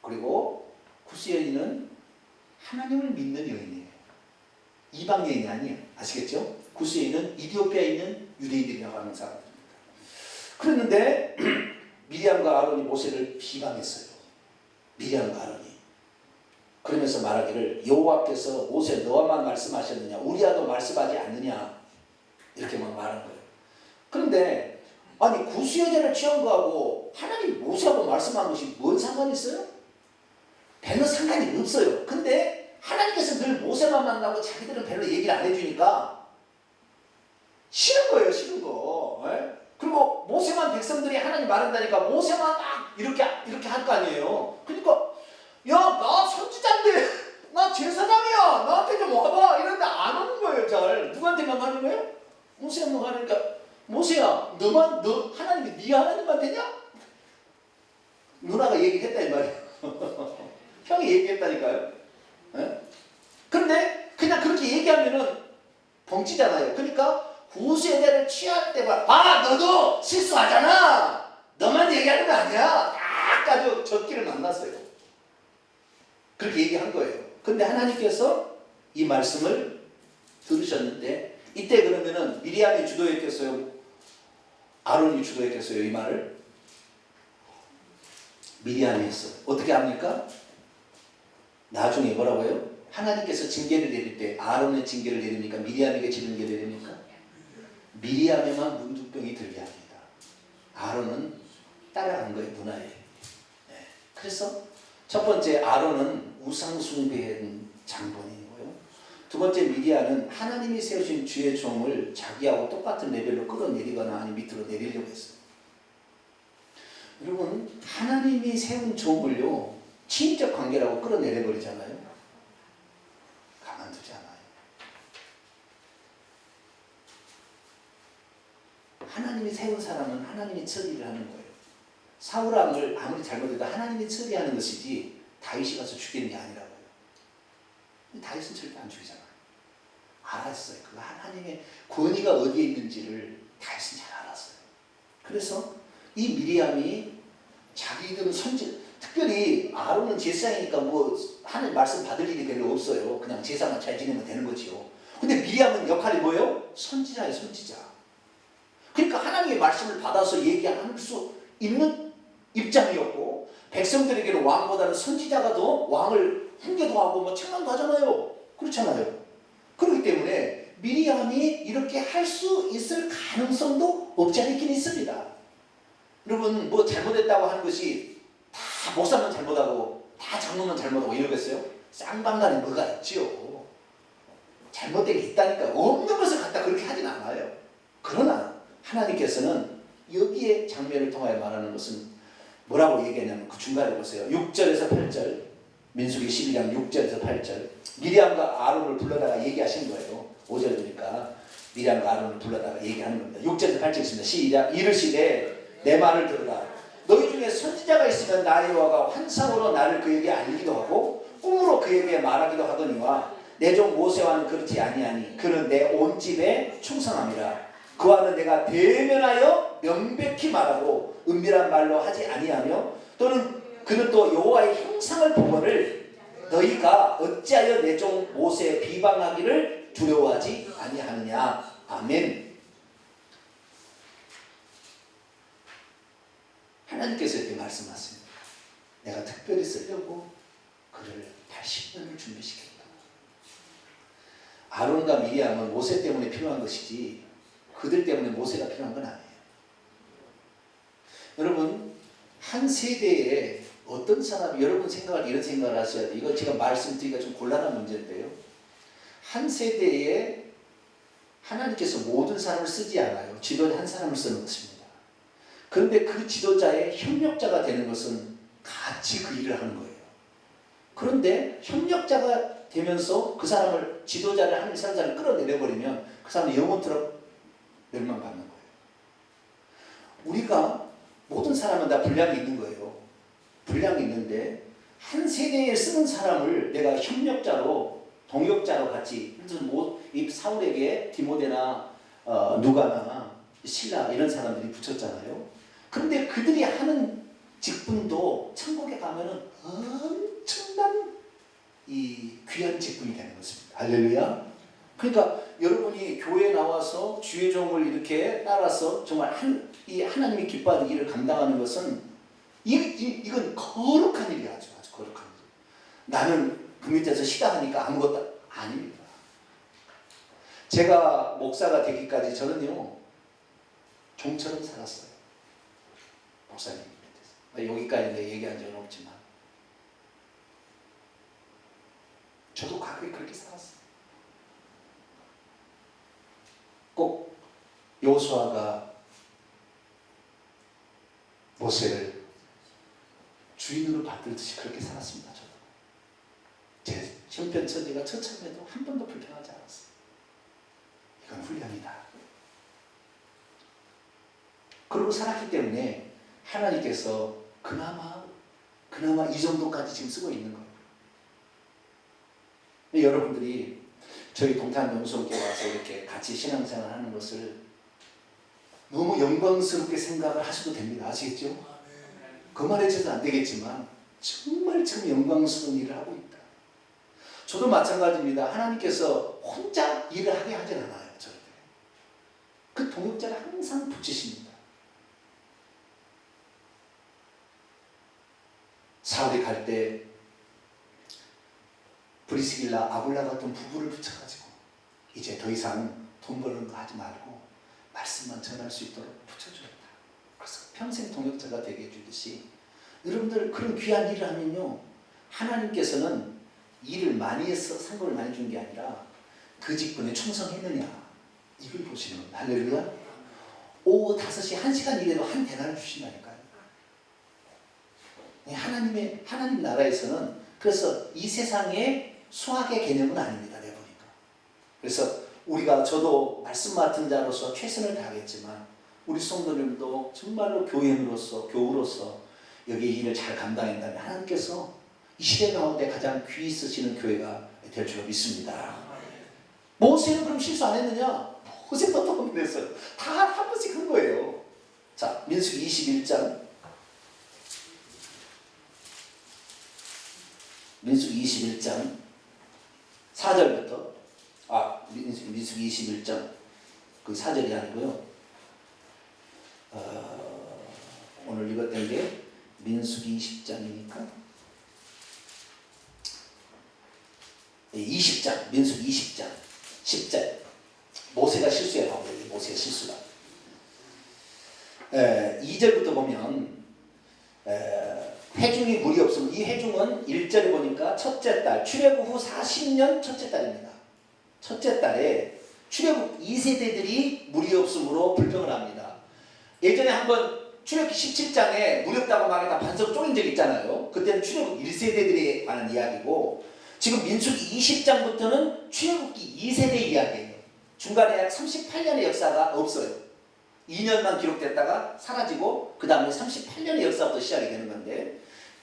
그리고 굿수 여인은 하나님을 믿는 여인이에요. 이방 여인이 아니에요. 아시겠죠? 굿수 여인은 이디오피아에 있는 유대인들이라고 하는 사람들입니다. 그랬는데 미리암과 아론이 모세를 비방했어요. 미리암과 아론이. 그러면서 말하기를 여호와께서 모세 너와만 말씀하셨느냐 우리와도 말씀하지 않느냐 이렇게 막 말한 거예요. 그런데 아니 굿수 여자를 취한 거하고 하나님 모세하고 말씀한 것이 뭔 상관이 있어요? 별로 상관이 없어요. 근데 하나님께서 늘 모세만 만나고 자기들은 별로 얘기를 안 해주니까 싫은 거예요. 싫은 거. 에? 그리고 모세만 백성들이 하나님 말한다니까 모세만 딱 이렇게 할 거 아니에요. 그러니까 야 나 선지자인데 나 제사장이야 나한테 좀 와봐 이런데 안 오는 거예요. 잘 누구한테만 가는 거예요? 모세만 가니까 모세야 너 하나님이 네 하나님만 되냐? 누나가 얘기했다 이 말이에요. 형이 얘기했다니까요. 에? 근데 그냥 그렇게 얘기하면은 벙치잖아요. 그러니까 굿수 여자를 취할 때만 너도 실수하잖아. 너만 얘기하는 거 아니야. 딱 아주 적기를 만났어요. 그렇게 얘기한 거예요. 근데 하나님께서 이 말씀을 들으셨는데 이때 그러면은 미리암이 주도했겠어요? 아론이 주도했겠어요? 이 말을? 미리암이 했어요. 어떻게 합니까? 나중에 뭐라고요? 하나님께서 징계를 내릴 때 아론의 징계를 내립니까? 미리암에게 징계를 내립니까? 미리암에만 문둥병이 들게 합니다. 아론은 따라간 거예요. 누나에. 네. 그래서 첫 번째 아론은 우상 숭배한 장본인이고요. 두 번째 미리암은 하나님이 세우신 주의 종을 자기하고 똑같은 레벨로 끌어내리거나 아니 밑으로 내리려고 했어요. 여러분 하나님이 세운 종을요 친인적 관계라고 끌어내려버리잖아요. 가만두지 않아요. 하나님이 세운 사람은 하나님이 처리를 하는 거예요. 사울왕을 아무리 잘못해도 하나님이 처리하는 것이지 다윗이 가서 죽이는 게 아니라고요. 다윗은 절대 안 죽이잖아요. 알았어요. 그 하나님의 권위가 어디에 있는지를 다윗은 잘 알았어요. 그래서 이 미리암이 자기들 특별히 아론은 제사장이니까 뭐 하나님 말씀 받을 일이 별로 없어요. 그냥 제사만 잘 지내면 되는 거지요. 근데 미리암은 역할이 뭐예요? 선지자예요, 선지자. 그러니까 하나님의 말씀을 받아서 얘기할 수 있는 입장이었고, 백성들에게는 왕보다는 선지자가 더 왕을 훈계도 하고 뭐 책망도 하잖아요. 그렇잖아요. 그렇기 때문에 미리암이 이렇게 할 수 있을 가능성도 없지 않긴 있습니다. 여러분 뭐 잘못했다고 하는 것이 다 목사만 잘못하고 다 장로만 잘못하고 이러겠어요? 쌍방간에 뭐가 있지요. 잘못된 게 있다니까. 없는 것을 갖다 그렇게 하진 않아요. 그러나 하나님께서는 여기에 장면을 통하여 말하는 것은 뭐라고 얘기하냐면 그 중간에 보세요. 6절에서 8절 민수기 12장 6절에서 8절 미리암과 아론을 불러다가 얘기하신 거예요. 5절 보니까 미리암과 아론을 불러다가 얘기하는 겁니다. 6절에서 8절 있습니다. 시작. 이르시되 내 말을 들으라. 너희 중에 선지자가 있으면 나의 여호와가 환상으로 나를 그에게 알리기도 하고 꿈으로 그에게 말하기도 하거니와 내 종 모세와는 그렇지 아니하니 그는 내 온 집에 충성함이라. 그와는 내가 대면하여 명백히 말하고 은밀한 말로 하지 아니하며 또는 그는 또 여호와의 형상을 보거늘 너희가 어찌하여 내 종 모세의 비방하기를 두려워하지 아니하느냐. 아멘. 하나님께서 이렇게 말씀하십니다. 내가 특별히 쓰려고 그를 80년을 준비시켰다. 아론과 미리암은 모세 때문에 필요한 것이지 그들 때문에 모세가 필요한 건 아니에요. 여러분 한 세대에 어떤 사람이 여러분 생각할 이런 생각을 하셔야 돼요. 이거 제가 말씀드리기가 좀 곤란한 문제인데요. 한 세대에 하나님께서 모든 사람을 쓰지 않아요. 지도자 한 사람을 쓰는 것입니다. 그런데 그 지도자의 협력자가 되는 것은 같이 그 일을 하는 거예요. 그런데 협력자가 되면서 그 사람을 지도자를 하나님 사람을 끌어내려버리면 그 사람은 영원토록 멸망받는 거예요. 우리가 모든 사람은 다 분량이 있는 거예요. 분량이 있는데 한 세대에 쓰는 사람을 내가 협력자로 동역자로 같이 이 사울에게 디모데나 누가나 실라 이런 사람들이 붙였잖아요. 그런데 그들이 하는 직분도 천국에 가면은 엄청난 이 귀한 직분이 되는 것입니다. 할렐루야. 그러니까 여러분이 교회에 나와서 주의 종을 이렇게 따라서 정말 이 하나님이 기뻐하는 일을 감당하는 것은 이건 거룩한 일이야. 아주 거룩한 일. 나는 그 밑에서 시다하니까 아무것도 아닙니다. 제가 목사가 되기까지 저는요 종처럼 살았어요. 목사님 밑에서. 여기까지 내가 얘기한 적은 없지만 저도 과거에 그렇게 살았어요. 꼭 여호수아가 모세를 주인으로 받들듯이 그렇게 살았습니다. 저도. 제 형편처지가 처참해도 한 번도 불평하지 않았어요. 이건 훈련이다. 그러고 살았기 때문에 하나님께서 그나마 이 정도까지 지금 쓰고 있는 거예요. 여러분들이 저희 동탄 명성교회 와서 이렇게 같이 신앙생활 하는 것을 너무 영광스럽게 생각을 하셔도 됩니다. 아시겠죠? 거만해져서 안 되겠지만 정말 참 영광스러운 일을 하고 있다. 저도 마찬가지입니다. 하나님께서 혼자 일을 하게 하진 않아요. 절대. 그 동역자를 항상 붙이십니다. 사울이 갈 때 브리스길라 아굴라 같은 부부를 붙여가지고 이제 더 이상 돈 버는 거 하지 말고 말씀만 전할 수 있도록 붙여주었다. 그래서 평생 동역자가 되게 해주듯이 여러분들 그런 귀한 일을 하면요 하나님께서는 일을 많이 해서 상급을 많이 준 게 아니라 그 직분에 충성했느냐 이걸 보시는 겁니다. 할렐루야. 오후 5시 1시간 일해도 한 대나를 주신다니까요. 하나님 나라에서는 그래서 이 세상의 수학의 개념은 아닙니다. 내가 보니까. 그래서 저도 말씀 맡은 자로서 최선을 다하겠지만 우리 성도님도 정말로 교우로서 여기 일을 잘 감당한다면 하나님께서 이 시대 가운데 가장 귀히 쓰시는 교회가 될 줄 믿습니다. 모세는 그럼 실수 안 했느냐? 모세도 또 그랬어요. 다 한 번씩 한 거예요. 자, 민수기 21장. 민수기 21장 4절부터 민수기 21장 그 4절이 아니고요. 오늘 읽었던 게 민수기 20장이니까 20장, 민수기 20장 10절. 모세가 실수해 나오고 모세의 실수가 2절부터 보면 회중이 무리 없으면 이 회중은 1절에 보니까 첫째 달 출애굽 후 40년 첫째 달입니다. 첫째 달에 출애굽 2세대들이 무리 없음으로 불평을 합니다. 예전에 한번 출애굽기 17장에 무리 없다고 막 다 반석 쪼인 적이 있잖아요. 그때는 출애굽 1세대들에 관한 이야기고 지금 민수기 20장부터는 출애굽기 2세대 이야기예요. 중간에 약 38년의 역사가 없어요. 2년만 기록됐다가 사라지고 그 다음에 38년의 역사부터 시작이 되는 건데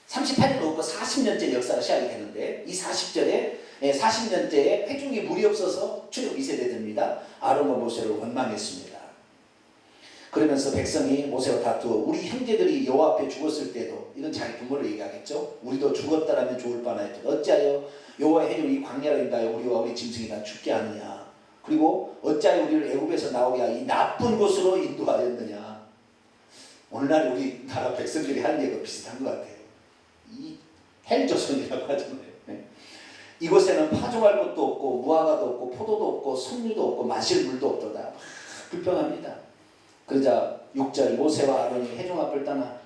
38년 없고 40년째 역사가 시작이 되는데 이 40년째에 회중이 무리 없어서 출애굽 2세대 됩니다. 아론과 모세를 원망했습니다. 그러면서 백성이 모세와 다투어 우리 형제들이 여호와 앞에 죽었을 때도 이건 자기 부모를 얘기하겠죠. 우리도 죽었다라면 좋을 뻔하였다. 어찌하여 여호와의 회중이 이 광야로 인하여 우리와 우리 짐승이 다 죽게 하느냐. 그리고 어찌하여 우리를 애굽에서 나오게 하여 이 나쁜 곳으로 인도하였느냐. 오늘날 우리나라 백성들이 하는 얘기가 비슷한 것 같아요. 이 헬조선이라고 하잖아요. 네. 이곳에는 파종할 것도 없고 무화과도 없고 포도도 없고 석류도 없고 마실 물도 없도다. 불평합니다. 그러자 6절 모세와 아론이 회중 앞을 떠나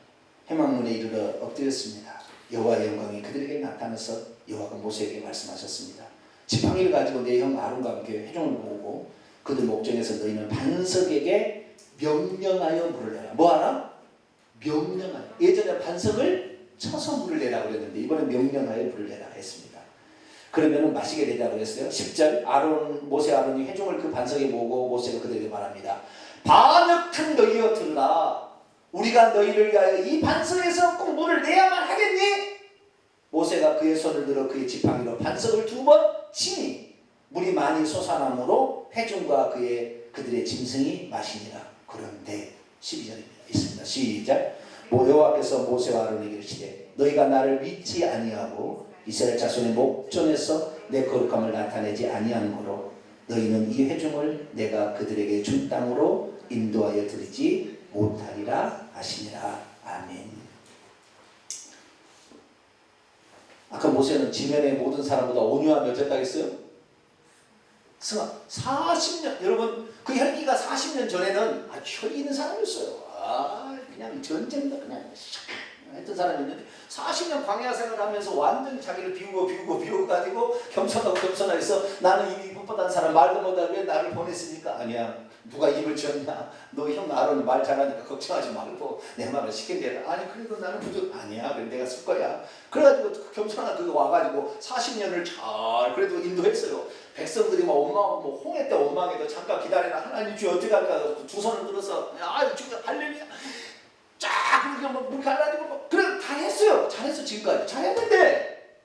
회막문에 이르러 엎드렸습니다. 여호와의 영광이 그들에게 나타나서 여호와가 모세에게 말씀하셨습니다. 지팡이를 가지고 내 형 아론과 함께 회중을 모으고 그들 목전에서 너희는 반석에게 명령하여 물을 내라. 뭐하라? 명령하여. 예전에 반석을 쳐서 물을 내라 그랬는데 이번에 명령하여 물을 내라 했습니다. 그러면 마시게 되자 그랬어요. 10절 모세 아론이 회중을 그 반석에 모으고 모세가 그들에게 말합니다. 반역한 너희여 들으라. 우리가 너희를 위하여 이 반석에서 꼭 물을 내야만 하겠니? 모세가 그의 손을 들어 그의 지팡이로 반석을 2번 치니 물이 많이 솟아나므로 회중과 그들의 짐승이 마시니라. 그런데 12절입니다. 있습니다. 시작. 여호와께서 모세와 아론에게 이르시되 너희가 나를 믿지 아니하고 이스라엘 자손의 목전에서 내 거룩함을 나타내지 아니한 거로 너희는 이 회중을 내가 그들에게 준 땅으로 인도하여 드리지 못하리라 하시니라. 아멘. 아까 모세는 지면의 모든 사람보다 온유함이 어쨌다 했어요? 40년, 여러분 그 혈기가 40년 전에는 혈기 있는 사람이었어요. 그냥 전쟁도 그냥 했던 사람이었는데 40년 광야 생활하면서 완전히 자기를 비우고 가지고 겸손하고 해서 나는 이미 이쁘다는 사람 말도 못하고 왜 나를 보냈습니까? 아니야. 누가 입을 지었냐? 너 형 아론이 말 잘하니까 걱정하지 말고 내 말을 시킨대라. 아니 그래도 나는 부족 아니야. 그래 내가 쓸 거야. 그래가지고 겸손한 그거 와가지고 40년을 잘 그래도 인도했어요. 백성들이 막 홍해 때 원망해도 잠깐 기다리라. 하나님 주여 어떻게 할까? 두 손을 들어서 주여 할렐루야. 쫙 그렇게 물 갈라지고 그래 다 했어요. 잘했어 지금까지 잘했는데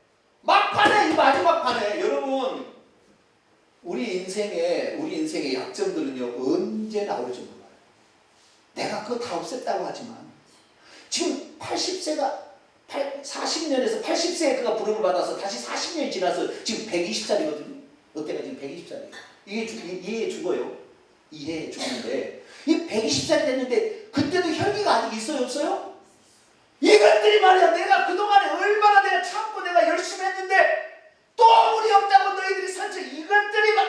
막판에 이 마지막 판에 여러분 우리 인생의 약점들은요 언제 나올지 몰라요. 내가 그거 다 없앴다고 하지만 지금 40년에서 80세에 그가 부름을 받아서 다시 40년이 지나서 지금 120살이거든요. 롯데가 지금 120살이에요. 이해 죽어요. 이해 죽는데 이 120살이 됐는데 그때도 혈기가 아직 있어요 없어요? 이것들이 말이야 내가 그동안에 얼마나 내가 참고 내가 열심히 했는데 또 물이 없다고 너희들이 산책 이것들이 막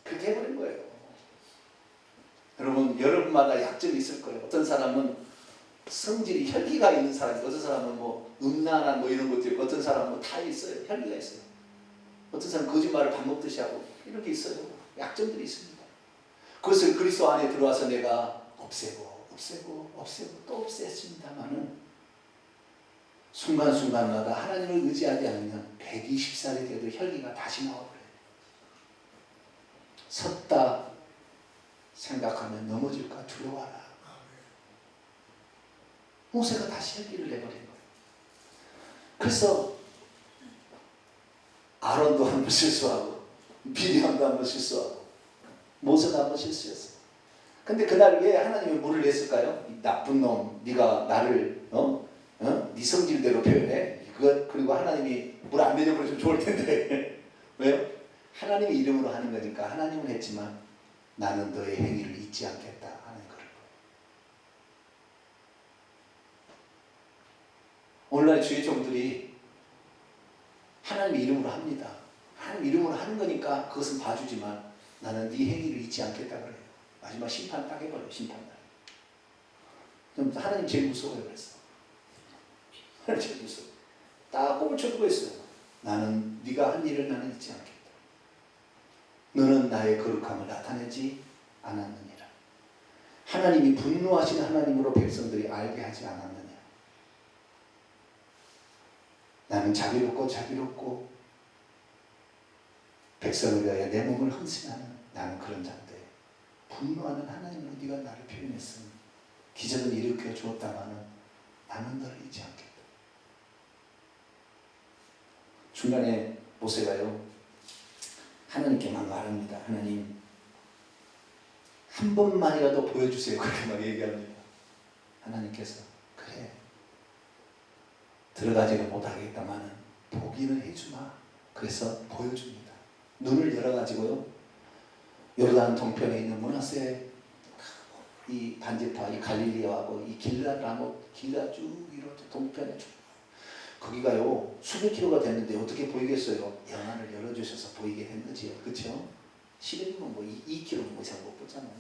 그렇게 해버린 거예요. 여러분마다 약점이 있을 거예요. 어떤 사람은 성질이 혈기가 있는 사람이고 어떤 사람은 음란한 이런 것도 있고 어떤 사람은 다 있어요. 혈기가 있어요. 어떤 사람은 거짓말을 밥 먹듯이 하고 이런 게 있어요. 약점들이 있습니다. 그것을 그리스도 안에 들어와서 내가 없애고 또 없앴습니다만은 순간순간마다 하나님을 의지하지 않으면 120살이 돼도 혈기가 다시 나와버려요. 섰다 생각하면 넘어질까 두려워하라. 모세가 다시 혈기를 내버린 거예요. 그래서 아론도 한 번 실수하고 미리암도 한 번 실수하고 모세도 한 번 실수했어요. 근데 그날 왜 하나님이 물을 냈을까요? 이 나쁜 놈, 네가 나를 네 성질대로 표현해. 그리고 하나님이 물 안 내려버리면 좋을 텐데 왜요? 하나님의 이름으로 하는 거니까. 하나님은 했지만 나는 너의 행위를 잊지 않겠다 하는 거예요. 오늘날 주의 종들이 하나님의 이름으로 합니다. 하나님 이름으로 하는 거니까 그것은 봐주지만 나는 네 행위를 잊지 않겠다 그래요. 마지막 심판 딱 해버려요. 심판날. 그럼 하나님 제일 무서워요. 그래서 하나님 제일 무서워. 딱 꼽을 쳐두고 있어요. 나는 네가 한 일을 나는 잊지 않겠다. 너는 나의 거룩함을 나타내지 않았느니라. 하나님이 분노하신 하나님으로 백성들이 알게 하지 않았느냐. 나는 자비롭고 백성을 위하여 내 몸을 헌신하는 나는 그런 자인데 분노하는 하나님으로 네가 나를 표현했으니 기적을 일으켜 주었다마는 나는 너를 잊지 않겠다. 중간에 모세가요 하나님께만 말합니다. 하나님 한 번만이라도 보여주세요. 그렇게 막 얘기합니다. 하나님께서 그래 들어가지는 못하겠다마는 보기는 해주마. 그래서 보여줍니다. 눈을 열어가지고요 요르단 동편에 있는 므낫세 이 반지파 이 갈릴리아하고 이 길라 쭉 이렇게 동편에 쭉 거기가요 수백 킬로가 됐는데 어떻게 보이겠어요? 영안을 열어주셔서 보이게 된 거지요. 그렇죠? 시름이면 뭐 2km 뭐 이상 못 보잖아요.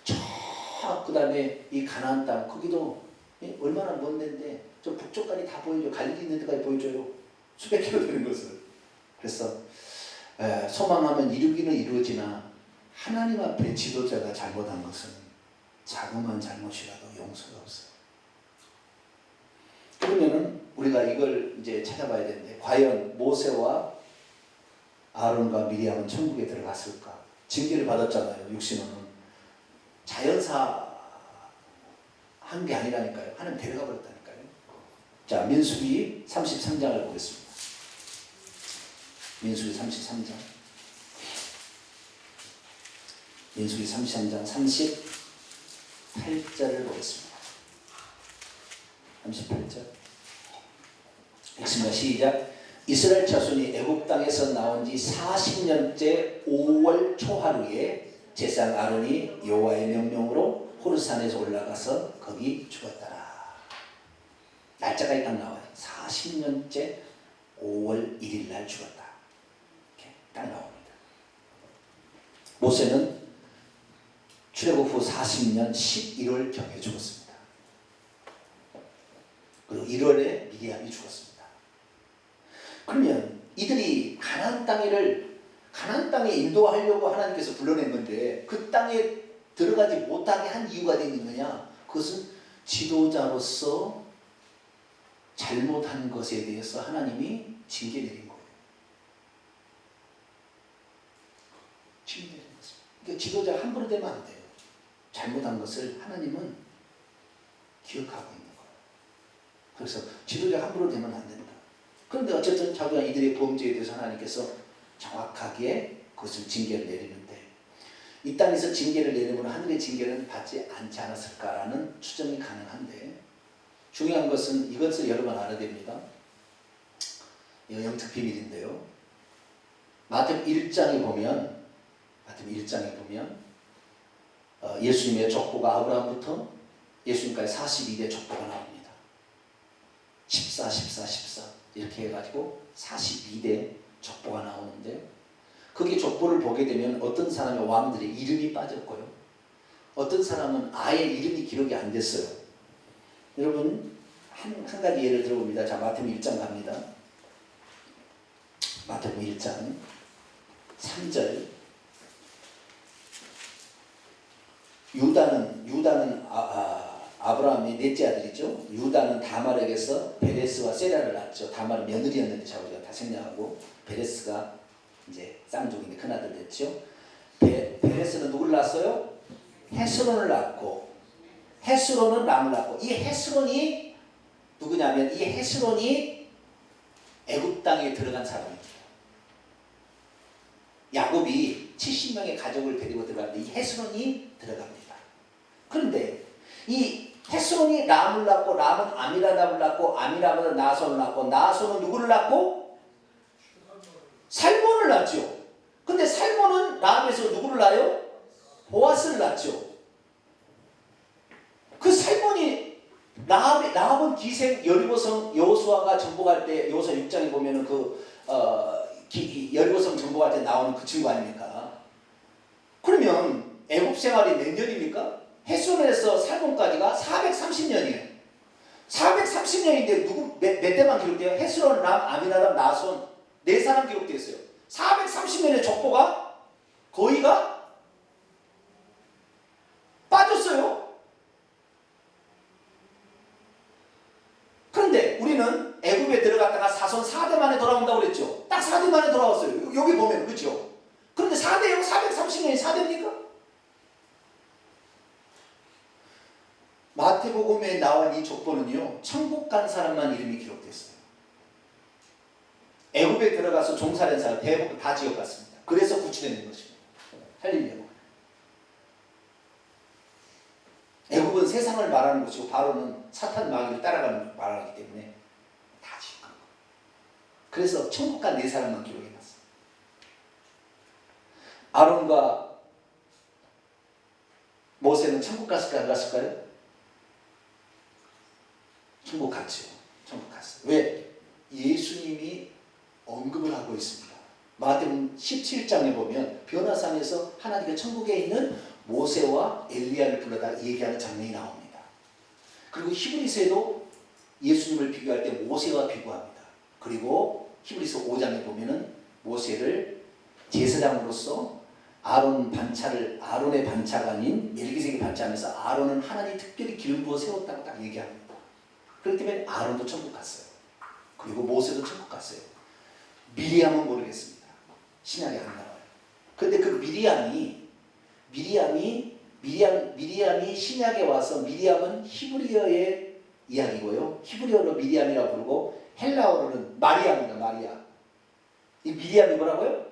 저 그다음에 이 가나안 땅 거기도 얼마나 먼 데인데 저 북쪽까지 다 보여줘요. 갈릴리 있는 데까지 보여줘요. 수백 킬로 되는 것을. 그래서 소망하면 이루기는 이루어지나 하나님 앞에 지도자가 잘못한 것은 자그마한 잘못이라도 용서가 없어요. 그러면은 우리가 이걸 이제 찾아봐야 되는데 과연 모세와 아론과 미리암은 천국에 들어갔을까? 징계를 받았잖아요. 육신으로는 자연사 한 게 아니라니까요. 하나님 데려가 버렸다니까요. 자, 민수기 33장을 보겠습니다. 민수기 33장. 민수기 33장 38절을 보겠습니다. 38절. 읽습니다. 시작. 이스라엘 자손이 애굽 땅에서 나온 지 40년째 5월 초하루에 제사장 아론이 여호와의 명령으로 호르산에서 올라가서 거기 죽었더라. 날짜가 딱 나와요. 40년째 5월 1일 날 죽었다. 이렇게 딱 나옵니다. 모세는 출애굽 후 40년 11월 경에 죽었습니다. 그리고 1월에 미리암이 죽었습니다. 그러면 이들이 가나안 땅에 인도하려고 하나님께서 불러낸 건데 그 땅에 들어가지 못하게 한 이유가 되는 거냐? 그것은 지도자로서 잘못한 것에 대해서 하나님이 징계 내린 거예요. 징계 내린 것입니다. 그러니까 지도자가 함부로 되면 안 돼요. 잘못한 것을 하나님은 기억하고 있는 거예요. 그래서 지도자가 함부로 되면 안 된다. 그런데 어쨌든 자기가 이들의 범죄에 대해서 하나님께서 정확하게 그것을 징계를 내리는데 이 땅에서 징계를 내리면 하늘의 징계는 받지 않지 않았을까라는 추정이 가능한데 중요한 것은 이것을 여러분 알아야 됩니다. 이거 영적 비밀인데요. 마태복음 1장에 보면 예수님의 족보가 아브라함부터 예수님까지 42대 족보가 나옵니다. 14 이렇게 해가지고 42대 족보가 나오는데 거기 족보를 보게 되면 어떤 사람의 왕들의 이름이 빠졌고요. 어떤 사람은 아예 이름이 기록이 안 됐어요. 여러분 한 가지 예를 들어봅니다. 자, 마태복음 1장 갑니다. 마태복음 1장 3절. 유다는 아브라함이 넷째 아들이죠. 유다는 다말에게서 베레스와 세라를 낳았죠. 다말은 며느리였는데 자우리가 다 생략하고 베레스가 이제 쌍둥이인데 큰아들 됐죠. 베레스는 누굴 낳았어요? 헤스론을 낳고 헤스론은 람을 낳고 이 헤스론이 누구냐면 이 헤스론이 애굽 땅에 들어간 사람입니다. 야곱이 70명의 가족을 데리고 들어갔는데 이 헤스론이 들어갑니다. 그런데 이 헤스론이 람을 낳고 람은 아미라답을 낳고 아미라답은 나손을 낳고 나손은 누구를 낳고 살몬을 낳죠. 근데 살몬은 람에서 누구를 낳아요? 보아스를 낳죠. 그 살몬이 라합은 기생 여리고성 여호수아가 정복할 때 여호수아 6장에 보면은 여리고성 정복할 때 나오는 그 친구 아닙니까? 그러면 애굽 생활이 몇 년입니까? 헤스론에서 살몬까지가 430년이에요. 430년인데 몇 대만 기록돼요? 헤스론, 람, 아미나답, 나손 네 사람 기록되어 있어요. 430년의 족보가 거의가 빠졌어요. 그런데 우리는 애굽에 들어갔다가 사손 4대 만에 돌아온다고 그랬죠. 딱 4대 만에 돌아왔어요. 여기 보면 그렇죠. 그런데 4대요? 430년이 4대입니까? 마태복음에 나온 이 족보는요, 천국 간 사람만 이름이 기록됐어요. 애굽에 들어가서 종살이한 사람 대부분 다 지옥 갔습니다. 그래서 구출해낸 것입니다. 할렐루야. 애굽은 세상을 말하는 것이고 바로는 사탄 마귀를 따라가는 말하기 때문에 다 지옥 간 거예요. 그래서 천국 간 네 사람만 기록해놨어요. 아론과 모세는 천국 갔을까요? 안 갔을까요? 천국 갔죠. 천국 갔어요. 왜? 예수님이 언급을 하고 있습니다. 마태복음 17장에 보면 변화산에서 하나님의 천국에 있는 모세와 엘리야를 불러다 얘기하는 장면이 나옵니다. 그리고 히브리서에도 예수님을 비교할 때 모세와 비교합니다. 그리고 히브리서 5장에 보면은 모세를 제사장으로서 아론의 반차가 아닌 멜기세덱의 반차하면서 아론은 하나님 특별히 기름 부어 세웠다고 딱 얘기합니다. 그렇기 때문에 아론도 천국 갔어요. 그리고 모세도 천국 갔어요. 미리암은 모르겠습니다. 신약에 안 나와요. 그런데 그 미리암이 신약에 와서 미리암은 히브리어의 이야기고요. 히브리어로 미리암이라고 부르고 헬라어로는 마리아입니다. 마리아. 이 미리암이 뭐라고요?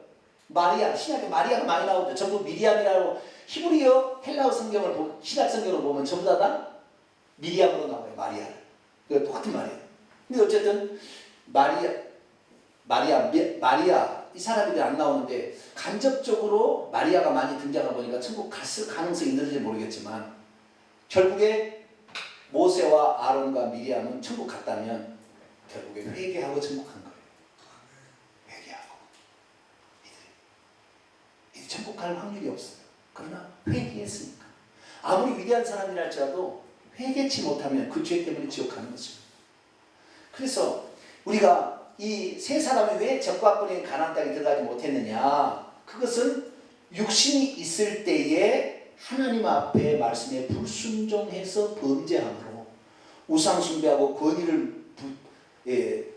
마리아. 신약에 마리아가 많이 나오죠. 전부 미리암이라고 히브리어 헬라어 성경을 보면 신약 성경을 보면 전부 다 미리암으로 나와요. 마리아. 똑같은 말이에요. 근데 어쨌든 마리아 이 사람들이 안 나오는데 간접적으로 마리아가 많이 등장하다 보니까 천국 갔을 가능성이 있는지 모르겠지만 결국에 모세와 아론과 미리암은 천국 갔다면 결국에 회개하고 천국 간 거예요. 회개하고 이들이 천국 갈 확률이 없어요. 그러나 회개했으니까 아무리 위대한 사람이라 할지라도 회개치 못하면 그 죄 때문에 지옥 가는 것입니다. 그래서 우리가 이 세 사람이 왜 적과권인 가나안 땅에 들어가지 못했느냐? 그것은 육신이 있을 때에 하나님 앞에 말씀에 불순종해서 범죄함으로 우상 숭배하고 권위를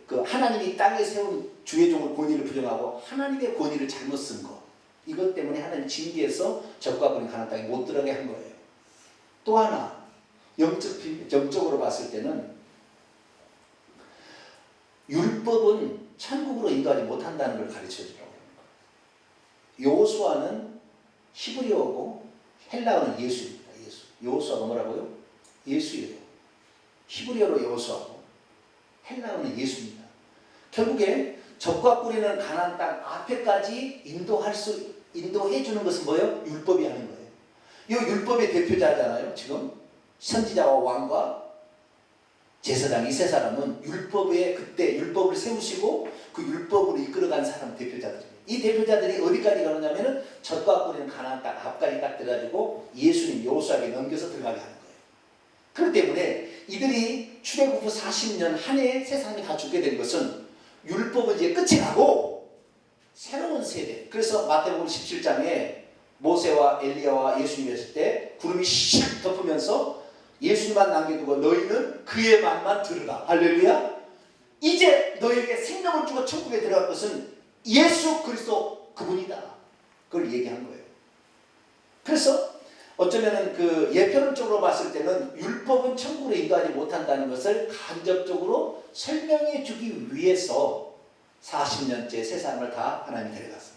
그 하나님이 땅에 세운 주의 종을 권위를 부정하고 하나님의 권위를 잘못 쓴 것. 이것 때문에 하나님 징계해서 적과권인 가나안 땅에 못 들어가게 한 거예요. 또 하나 영적으로 봤을 때는 율법은 천국으로 인도하지 못한다는 걸 가르쳐주라고 합니다. 여호수아는 히브리어고 헬라어는 예수입니다. 예수. 여호수아가 뭐라고요? 예수예요. 히브리어로 여호수아고 헬라어는 예수입니다. 결국에 적과 뿌리는 가나안 땅 앞에까지 인도해 주는 것은 뭐예요? 율법이 하는 거예요. 이 율법의 대표자잖아요. 지금 선지자와 왕과 제사장 이 세 사람은 그때 율법을 세우시고 그 율법으로 이끌어간 사람 대표자들입니다. 이 대표자들이 어디까지 가느냐면은 젖과 꿀이는 가나안 땅 앞까지 딱 들어가지고 예수님 여호수아에게 넘겨서 들어가게 하는 거예요. 그렇기 때문에 이들이 출애굽 후 40년 한 해에 세 사람이 다 죽게 된 것은 율법은 이제 끝이 나고 새로운 세대. 그래서 마태복음 17장에 모세와 엘리야와 예수님이 했을 때 구름이 샥 덮으면서 예수님만 남겨두고 너희는 그의 말만 들으라. 할렐루야. 이제 너에게 생명을 주고 천국에 들어갈 것은 예수 그리스도 그분이다. 그걸 얘기한 거예요. 그래서 어쩌면은 그 예편론적으로 봤을 때는 율법은 천국으로 인도하지 못한다는 것을 간접적으로 설명해 주기 위해서 40년째 세 사람을 다 하나님이 데려갔어요.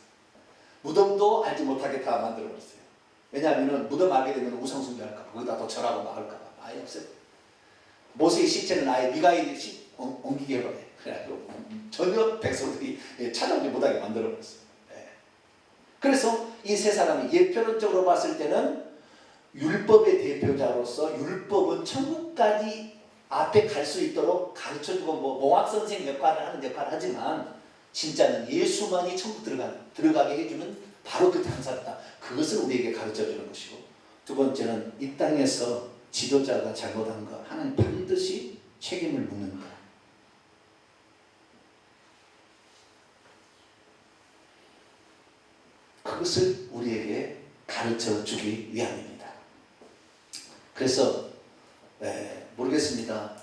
무덤도 알지 못하게 다 만들어버렸어요. 왜냐하면 무덤 알게 되면 우상숭배할까 봐, 거기다 더 절하고 막 할까 봐 아예 없어요. 모세의 시체는 아예 미가엘이 옮기게 해버려요. 그래가지고 전혀 백성들이 찾아오지 못하게 만들어버렸어요. 그래서 이 세 사람이 예편론적으로 봤을 때는 율법의 대표자로서 율법은 천국까지 앞에 갈 수 있도록 가르쳐주고 뭐 몽학선생 역할을 하는 역할을 하지만 진짜는 예수만이 천국 들어가게 해주는 바로 그 당사다. 그것을 우리에게 가르쳐주는 것이고, 두 번째는 이 땅에서 지도자가 잘못한 거 하나님 반드시 책임을 묻는 것. 그것을 우리에게 가르쳐주기 위함입니다. 그래서 모르겠습니다.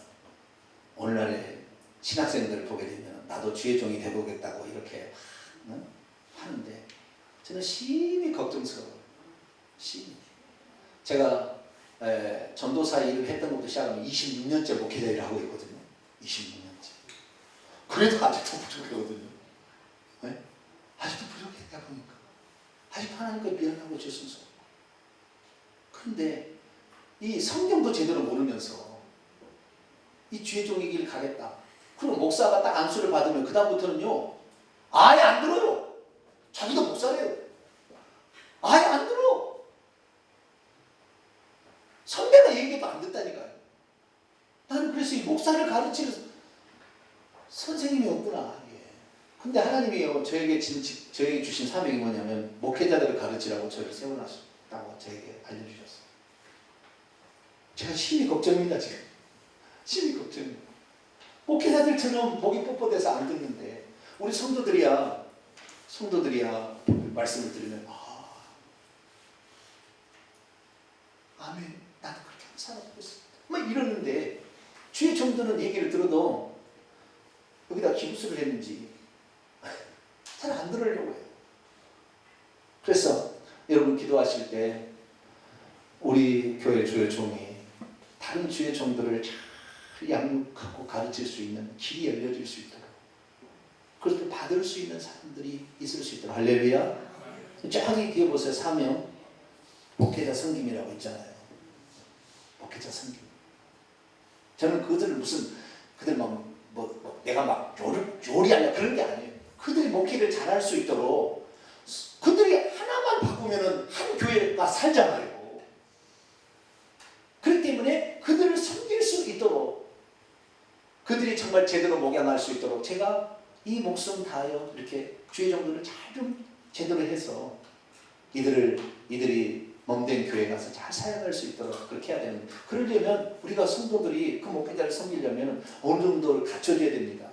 오늘날의 신학생들을 보게 되면 나도 주의 종이 되보겠다고 이렇게 하는데 저는 심히 걱정스러워요. 심히. 제가 전도사 일을 했던 것도 시작하면 26년째 목회자 일을 하고 있거든요. 26년째. 그래도 아직도 부족하거든요. 네? 아직도 부족하다 보니까 아직도 하나님께 미안하고 죄송스러워. 그런데 이 성경도 제대로 모르면서 이 주의 종의 길 가겠다. 그럼 목사가 딱 안수를 받으면 그 다음부터는요 아예 안 들어요. 자기도 목사래요. 아예 안 들어. 선배가 얘기해도 안 듣다니까요. 나는 그래서 이 목사를 가르치는 선생님이 없구나. 근데 하나님이요 저에게 주신 사명이 뭐냐면 목회자들을 가르치라고 저를 세워놨다고 저에게 알려주셨어요. 제가 심히 걱정입니다. 지금 심히 걱정입니다. 목회자들처럼 목이 뻣뻣해서 안 듣는데 우리 성도들이야 말씀을 들으면 아멘 나도 그렇게 한번 살아보고 있습니다 막 이러는데 주의 종들은 얘기를 들어도 여기다 기부수를 했는지 잘 안 들으려고 해요. 그래서 여러분 기도하실 때 우리 교회 주의 종이 다른 주의 종들을 잘 양육하고 가르칠 수 있는 길이 열려질 수 있도록 그것을 받을 수 있는 사람들이 있을 수 있도록. 할렐루야. 저기 뒤에 보세요. 사명 목회자 섬김이라고 있잖아요. 목회자 섬김. 저는 그들을 그들 내가 막 요리하려 그런 게 아니에요. 그들이 목회를 잘할 수 있도록 그들이 하나만 바꾸면은 한 교회가 살잖아요. 그렇기 때문에 그들을 섬길 수 있도록 그들이 정말 제대로 목양할 수 있도록 제가 이 목숨 다하여 이렇게 주의 종들을 잘 좀 제대로 해서 이들이 몸된 교회 가서 잘 사역할 수 있도록 그렇게 해야 되는. 그러려면 우리가 성도들이 그 목회자를 섬기려면 어느 정도를 갖춰줘야 됩니다.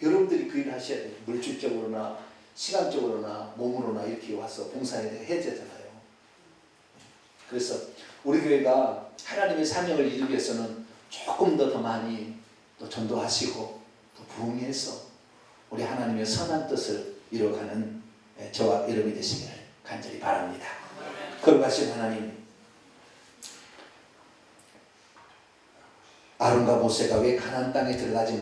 여러분들이 그 일을 하셔야 돼요. 물질적으로나 시간적으로나 몸으로나 이렇게 와서 봉사해야 되잖아요. 그래서 우리 교회가 하나님의 사명을 이루기 위해서는 조금 더 많이 또 전도하시고 또 부흥해서 우리 하나님의 선한 뜻을 이루어가는 저와 여러분이 되시기를 간절히 바랍니다. 거룩하신 하나님, 아론과 모세가 왜 가나안 땅에 들어가지